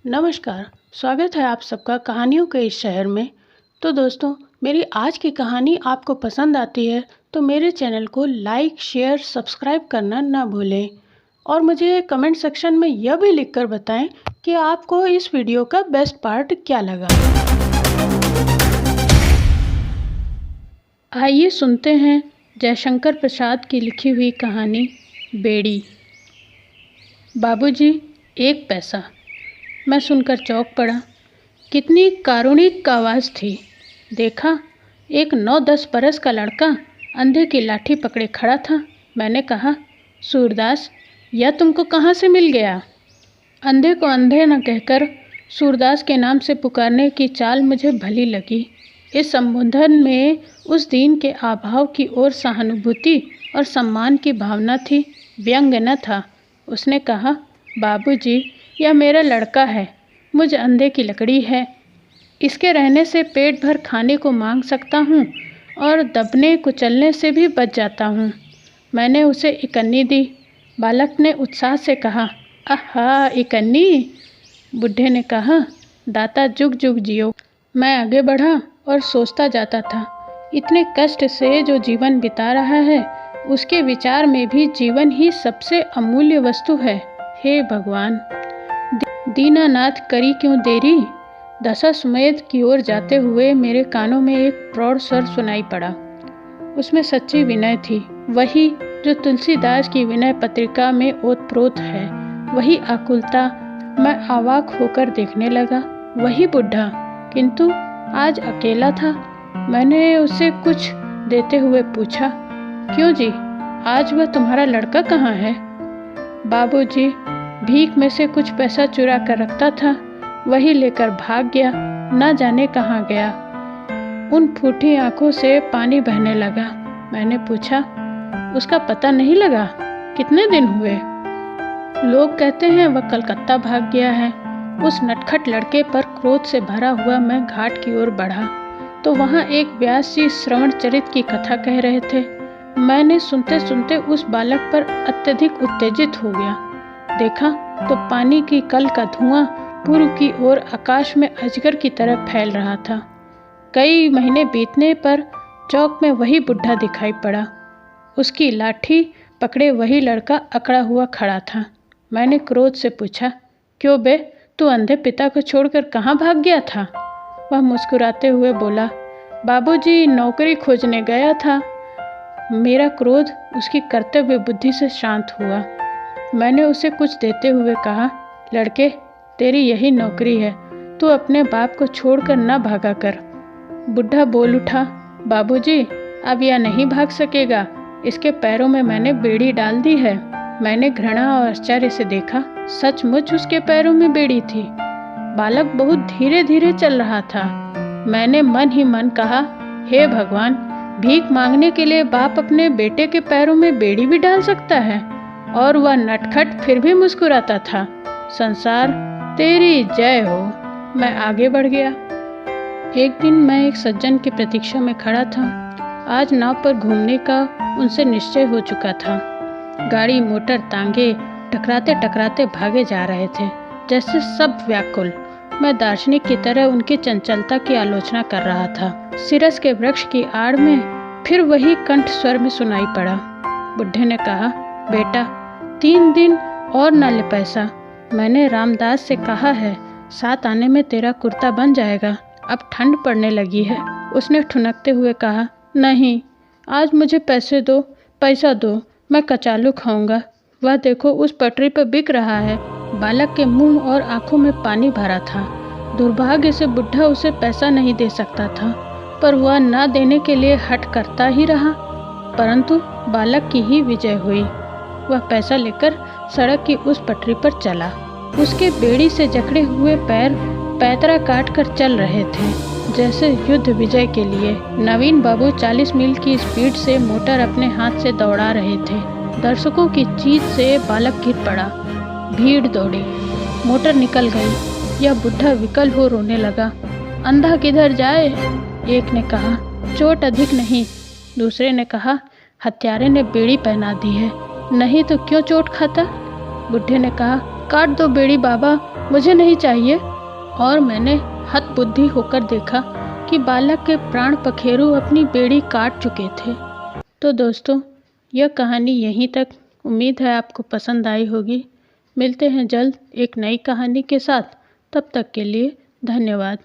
नमस्कार। स्वागत है आप सबका कहानियों के इस शहर में। तो दोस्तों, मेरी आज की कहानी आपको पसंद आती है तो मेरे चैनल को लाइक, शेयर, सब्सक्राइब करना ना भूलें। और मुझे कमेंट सेक्शन में यह भी लिखकर बताएं कि आपको इस वीडियो का बेस्ट पार्ट क्या लगा। आइए सुनते हैं जयशंकर प्रसाद की लिखी हुई कहानी बेड़ी। बाबूजी, 1 पैसा। मैं सुनकर चौंक पड़ा। कितनी कारुणिक आवाज़ थी। देखा, एक 9-10 बरस का लड़का अंधे की लाठी पकड़े खड़ा था। मैंने कहा, सूरदास, यह तुमको कहाँ से मिल गया? अंधे को अंधे न कहकर सूरदास के नाम से पुकारने की चाल मुझे भली लगी। इस संबोधन में उस दीन के अभाव की ओर सहानुभूति और सम्मान की भावना थी, व्यंग्य न था। उसने कहा, बाबूजी, यह मेरा लड़का है। मुझ अंधे की लकड़ी है। इसके रहने से पेट भर खाने को मांग सकता हूँ और दबने कुचलने से भी बच जाता हूँ। मैंने उसे इकन्नी दी। बालक ने उत्साह से कहा, आहा, इकन्नी। बुढ़े ने कहा, दाता जुग जुग जियो। मैं आगे बढ़ा और सोचता जाता था, इतने कष्ट से जो जीवन बिता रहा है, उसके विचार में भी जीवन ही सबसे अमूल्य वस्तु है। हे भगवान! दीनानाथ, करी क्यों देरी? दशाश्वमेध की ओर जाते हुए मेरे कानों में एक प्रौढ़ स्वर सुनाई पड़ा। उसमें सच्ची विनय थी, वही जो तुलसीदास की विनय पत्रिका में ओतप्रोत है। वही आकुलता। मैं अवाक होकर देखने लगा। वही बुढ़ा, किंतु आज अकेला था। मैंने उससे कुछ देते हुए पूछा, क्यों जी, आज वह तुम्हारा लड़का कहाँ है? बाबूजी, भीख में से कुछ पैसा चुरा कर रखता था, वही लेकर भाग गया। न जाने कहाँ गया। उन फूटी आंखों से पानी बहने लगा। मैंने पूछा, उसका पता नहीं लगा? कितने दिन हुए? लोग कहते हैं वह कलकत्ता भाग गया है। उस नटखट लड़के पर क्रोध से भरा हुआ मैं घाट की ओर बढ़ा तो वहाँ एक व्यास जी श्रवण चरित की कथा कह रहे थे। मैंने सुनते सुनते उस बालक पर अत्यधिक उत्तेजित हो गया। देखा तो पानी की कल का धुआं पूर्व की ओर आकाश में अजगर की तरह फैल रहा था। कई महीने बीतने पर चौक में वही बुढ़ा दिखाई पड़ा। उसकी लाठी पकड़े वही लड़का अकड़ा हुआ खड़ा था। मैंने क्रोध से पूछा, क्यों बे, तू अंधे पिता को छोड़कर कहाँ भाग गया था? वह मुस्कुराते हुए बोला, बाबूजी, नौकरी खोजने गया था। मेरा क्रोध उसकी कर्तव्य बुद्धि से शांत हुआ। मैंने उसे कुछ देते हुए कहा, लड़के, तेरी यही नौकरी है, तू अपने बाप को छोड़कर न भागा कर। बुढ़ा बोल उठा, बाबूजी, अब यह नहीं भाग सकेगा। इसके पैरों में मैंने बेड़ी डाल दी है। मैंने घृणा और आश्चर्य से देखा, सचमुच उसके पैरों में बेड़ी थी। बालक बहुत धीरे धीरे चल रहा था। मैंने मन ही मन कहा, हे भगवान, भीख मांगने के लिए बाप अपने बेटे के पैरों में बेड़ी भी डाल सकता है? और वह नटखट फिर भी मुस्कुराता था। संसार तेरी जय हो। मैं आगे बढ़ गया। एक दिन मैं एक सज्जन की प्रतीक्षा में खड़ा था। आज नाव पर घूमने का उनसे निश्चय हो चुका था। गाड़ी, मोटर, तांगे टकराते टकराते भागे जा रहे थे, जैसे सब व्याकुल। मैं दार्शनिक की तरह उनकी चंचलता की आलोचना कर रहा था। सिरस के वृक्ष की आड़ में फिर वही कंठ स्वर में सुनाई पड़ा। बुढ़े ने कहा, बेटा, 3 दिन और न ले पैसा। मैंने रामदास से कहा है, 7 आने में तेरा कुर्ता बन जाएगा। अब ठंड पड़ने लगी है। उसने ठुनकते हुए कहा, नहीं, आज मुझे पैसे दो, पैसा दो, मैं कचालू खाऊंगा। वह देखो, उस पटरी पर बिक रहा है। बालक के मुंह और आंखों में पानी भरा था। दुर्भाग्य से बुढ़ा उसे पैसा नहीं दे सकता था, पर वह न देने के लिए हठ करता ही रहा। परंतु बालक की ही विजय हुई। वह पैसा लेकर सड़क की उस पटरी पर चला। उसके बेड़ी से जकड़े हुए पैर पैतरा काट कर चल रहे थे, जैसे युद्ध विजय के लिए। नवीन बाबू 40 मील की स्पीड से मोटर अपने हाथ से दौड़ा रहे थे। दर्शकों की चीख से बालक गिर पड़ा। भीड़ दौड़ी। मोटर निकल गई। यह बुढ़ा विकल हो रोने लगा। अंधा किधर जाए? एक ने कहा, चोट अधिक नहीं। दूसरे ने कहा, हत्यारे ने बेड़ी पहना दी है, नहीं तो क्यों चोट खाता? बुढ़े ने कहा, काट दो बेड़ी बाबा, मुझे नहीं चाहिए। और मैंने हतबुद्धि होकर देखा कि बालक के प्राण पखेरु अपनी बेड़ी काट चुके थे। तो दोस्तों, यह कहानी यहीं तक। उम्मीद है आपको पसंद आई होगी। मिलते हैं जल्द एक नई कहानी के साथ। तब तक के लिए धन्यवाद।